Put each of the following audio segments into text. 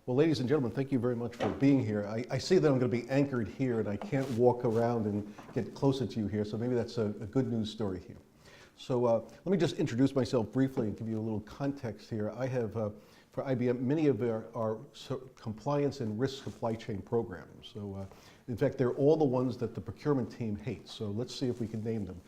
Well, ladies and gentlemen, thank you very much for being here. I see that I'm going to be anchored here and I can't walk around and get closer to you here, so maybe that's a good news story here. So let me just introduce myself briefly and give you a little context here. I have, for IBM, many of our compliance and risk supply chain programs. So in fact, they're all the ones that the procurement team hates. So let's see if we can name them.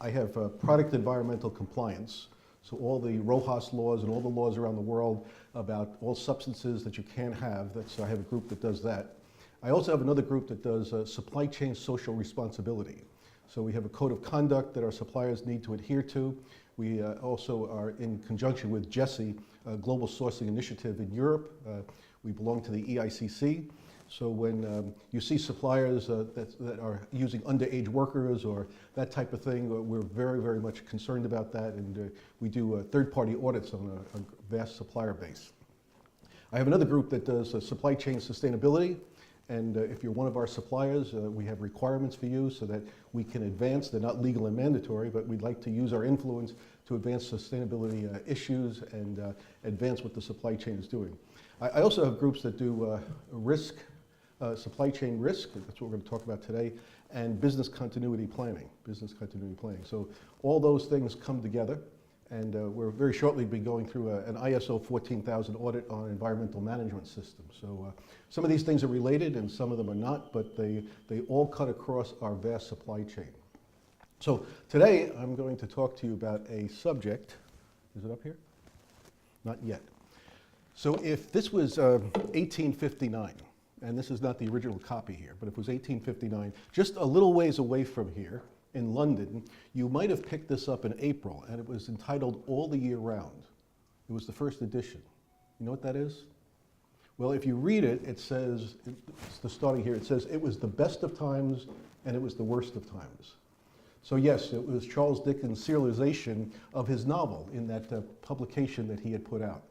I have product environmental compliance. So all the RoHS laws and all the laws around the world about all substances that you can't have, I have a group that does that. I also have another group that does supply chain social responsibility. So we have a code of conduct that our suppliers need to adhere to. We also are in conjunction with GESI, a global sourcing initiative in Europe. We belong to the EICC. So when you see suppliers that are using underage workers or that type of thing, we're very, very much concerned about that, and we do third-party audits on a vast supplier base. I have another group that does supply chain sustainability, and if you're one of our suppliers, we have requirements for you so that we can advance. They're not legal and mandatory, but we'd like to use our influence to advance sustainability issues and advance what the supply chain is doing. I also have groups that do risk, supply chain risk, that's what we're going to talk about today, and business continuity planning. So all those things come together, and we're very shortly be going through an ISO 14000 audit on environmental management systems. So some of these things are related and some of them are not, but they all cut across our vast supply chain. So today I'm going to talk to you about a subject. Is it up here? Not yet. So if this was 1859, and this is not the original copy here, but if it was 1859, just a little ways away from here in London, you might have picked this up in April, and it was entitled All the Year Round. It was the first edition. You know what that is? Well, if you read it, it says, it's the starting here, it says, it was the best of times and it was the worst of times. So yes, it was Charles Dickens' serialization of his novel in that publication that he had put out.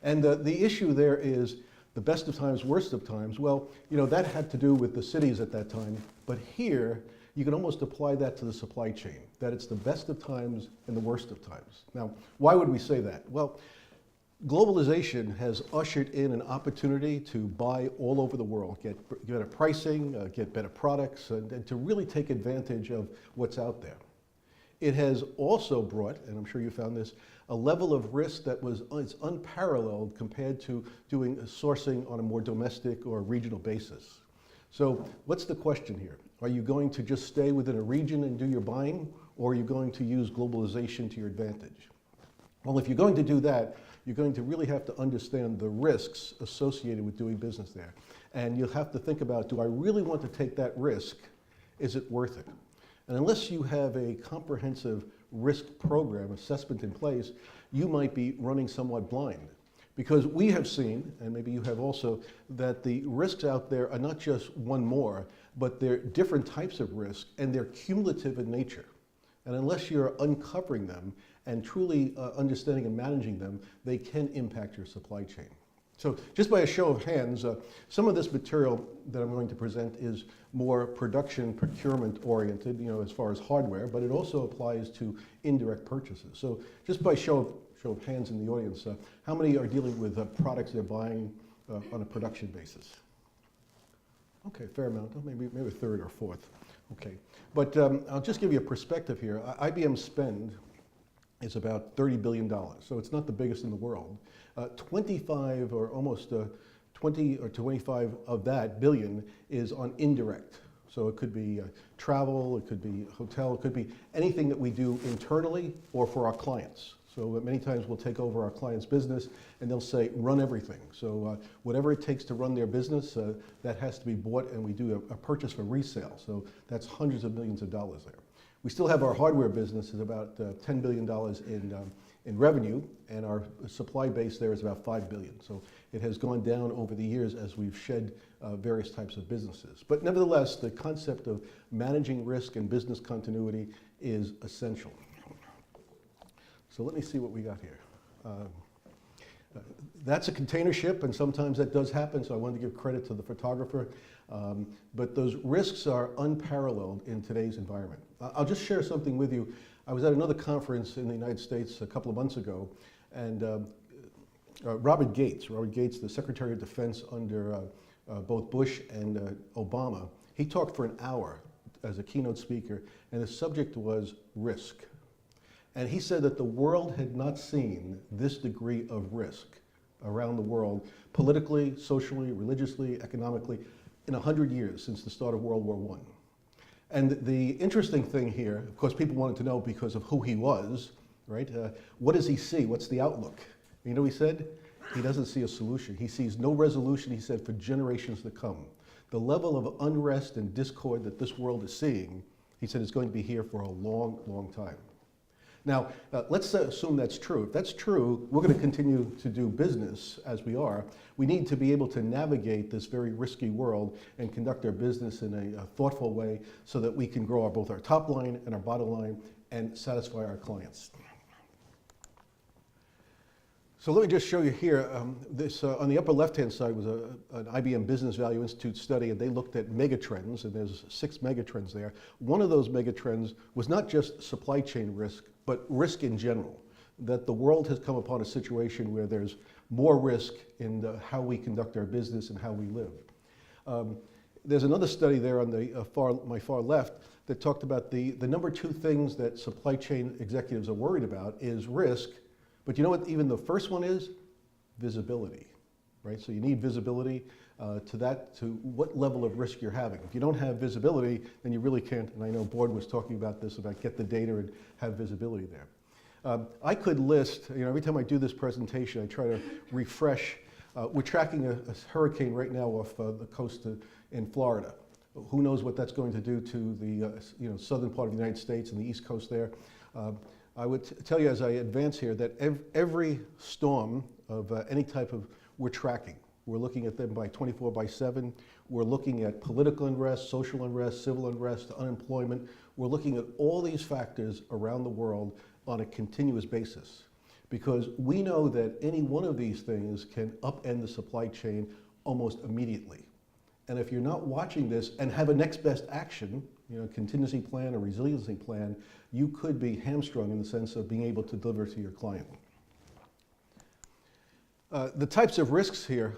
And the issue there is, the best of times, worst of times. Well, you know, that had to do with the cities at that time, but here you can almost apply that to the supply chain, that it's the best of times and the worst of times. Now, why would we say that? Well, globalization has ushered in an opportunity to buy all over the world, get better pricing, get better products, and to really take advantage of what's out there. It has also brought, and I'm sure you found this, a level of risk that it's unparalleled compared to doing sourcing on a more domestic or regional basis. So what's the question here? Are you going to just stay within a region and do your buying, or are you going to use globalization to your advantage? Well, if you're going to do that, you're going to really have to understand the risks associated with doing business there. And you'll have to think about, do I really want to take that risk? Is it worth it? And unless you have a comprehensive risk program assessment in place, you might be running somewhat blind. Because we have seen, and maybe you have also, that the risks out there are not just one more, but they're different types of risk, and they're cumulative in nature. And unless you're uncovering them and truly understanding and managing them, they can impact your supply chain. So just by a show of hands, some of this material that I'm going to present is more production procurement oriented, you know, as far as hardware, but it also applies to indirect purchases. So just by show of hands in the audience, how many are dealing with products they're buying on a production basis? Okay, fair amount, maybe a third or fourth. Okay, but I'll just give you a perspective here. IBM's spend is about $30 billion, so it's not the biggest in the world. 25 or almost 20 or 25 of that billion is on indirect. So it could be travel, it could be hotel, it could be anything that we do internally or for our clients. So many times we'll take over our client's business and they'll say, run everything. So whatever it takes to run their business, that has to be bought, and we do a purchase for resale. So that's hundreds of millions of dollars there. We still have our hardware business is about $10 billion in revenue, and our supply base there is about $5 billion. So it has gone down over the years as we've shed various types of businesses. But nevertheless, the concept of managing risk and business continuity is essential. So let me see what we got here. That's a container ship, and sometimes that does happen, so I wanted to give credit to the photographer. But those risks are unparalleled in today's environment. I'll just share something with you. I was at another conference in the United States a couple of months ago, and Robert Gates, the Secretary of Defense under both Bush and Obama, he talked for an hour as a keynote speaker, and the subject was risk. And he said that the world had not seen this degree of risk around the world, politically, socially, religiously, economically, in 100 years since the start of World War I. And the interesting thing here, of course, people wanted to know because of who he was, right? What does he see? What's the outlook? You know what he said? He doesn't see a solution. He sees no resolution, he said, for generations to come. The level of unrest and discord that this world is seeing, he said, is going to be here for a long, long time. Now, let's assume that's true. If that's true, we're going to continue to do business as we are. We need to be able to navigate this very risky world and conduct our business in a thoughtful way so that we can grow both our top line and our bottom line and satisfy our clients. So let me just show you here, this on the upper left-hand side was an IBM Business Value Institute study, and they looked at megatrends, and there's 6 megatrends there. One of those megatrends was not just supply chain risk, but risk in general, that the world has come upon a situation where there's more risk in how we conduct our business and how we live. There's another study there on the my far left that talked about the number 2 things that supply chain executives are worried about is risk. But you know what even the first one is? Visibility, right? So you need visibility to what level of risk you're having. If you don't have visibility, then you really can't, and I know Board was talking about this, about get the data and have visibility there. I could list, every time I do this presentation, I try to refresh. We're tracking a hurricane right now off the coast in Florida. Who knows what that's going to do to the southern part of the United States and the East Coast there. I would tell you as I advance here that every storm of any type we're tracking. We're looking at them by 24/7. We're looking at political unrest, social unrest, civil unrest, unemployment. We're looking at all these factors around the world on a continuous basis because we know that any one of these things can upend the supply chain almost immediately. And if you're not watching this and have a next best action, contingency plan or resiliency plan, you could be hamstrung in the sense of being able to deliver to your client. The types of risks here,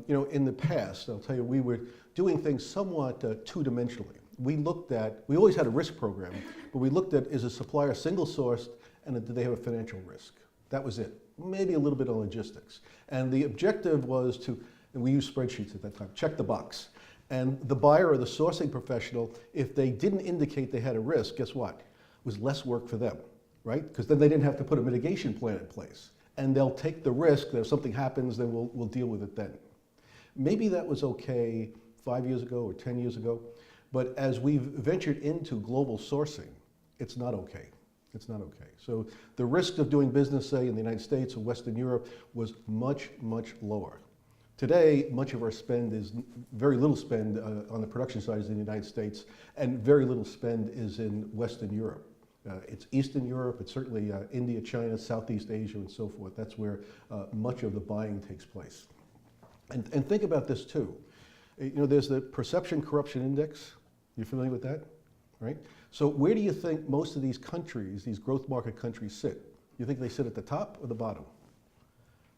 in the past, I'll tell you, we were doing things somewhat two-dimensionally. We always had a risk program, but we looked at, is a supplier single-sourced and did they have a financial risk? That was it. Maybe a little bit on logistics. And the objective was and we used spreadsheets at that time, check the box. And the buyer or the sourcing professional, if they didn't indicate they had a risk, guess what? It was less work for them, right? Because then they didn't have to put a mitigation plan in place. And they'll take the risk that if something happens, then we'll deal with it then. Maybe that was okay 5 years ago or 10 years ago, but as we've ventured into global sourcing, it's not okay. It's not okay. So the risk of doing business, say, in the United States or Western Europe was much, much lower. Today, much of our spend is, very little spend on the production side is in the United States, and very little spend is in Western Europe. It's Eastern Europe, it's certainly India, China, Southeast Asia, and so forth. That's where much of the buying takes place. And think about this too. There's the Perception Corruption Index. You familiar with that? Right? So where do you think most of these countries, these growth market countries sit? You think they sit at the top or the bottom?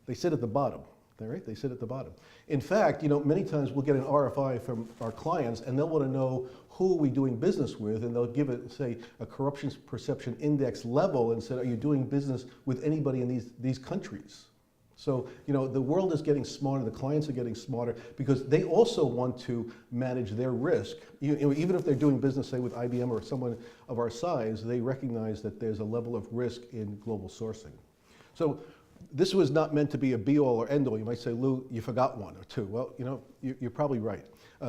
They sit at the bottom. Right? They sit at the bottom. In fact, many times we'll get an RFI from our clients and they'll want to know who are we doing business with, and they'll give it, say, a corruption perception index level and say, are you doing business with anybody in these countries? So, the world is getting smarter, the clients are getting smarter because they also want to manage their risk. Even if they're doing business, say, with IBM or someone of our size, they recognize that there's a level of risk in global sourcing. So, this was not meant to be a be-all or end-all. You might say, Lou, you forgot one or two. Well, you're probably right.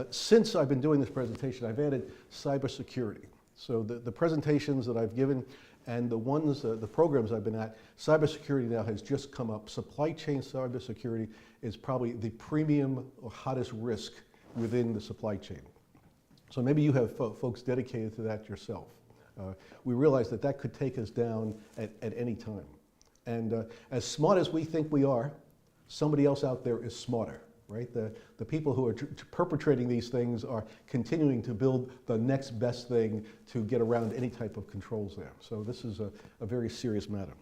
Since I've been doing this presentation, I've added cybersecurity. So the presentations that I've given and the programs I've been at, cybersecurity now has just come up. Supply chain cybersecurity is probably the premium or hottest risk within the supply chain. So maybe you have folks dedicated to that yourself. We realize that could take us down at any time. And as smart as we think we are, somebody else out there is smarter, right? The people who are perpetrating these things are continuing to build the next best thing to get around any type of controls there. So this is a very serious matter.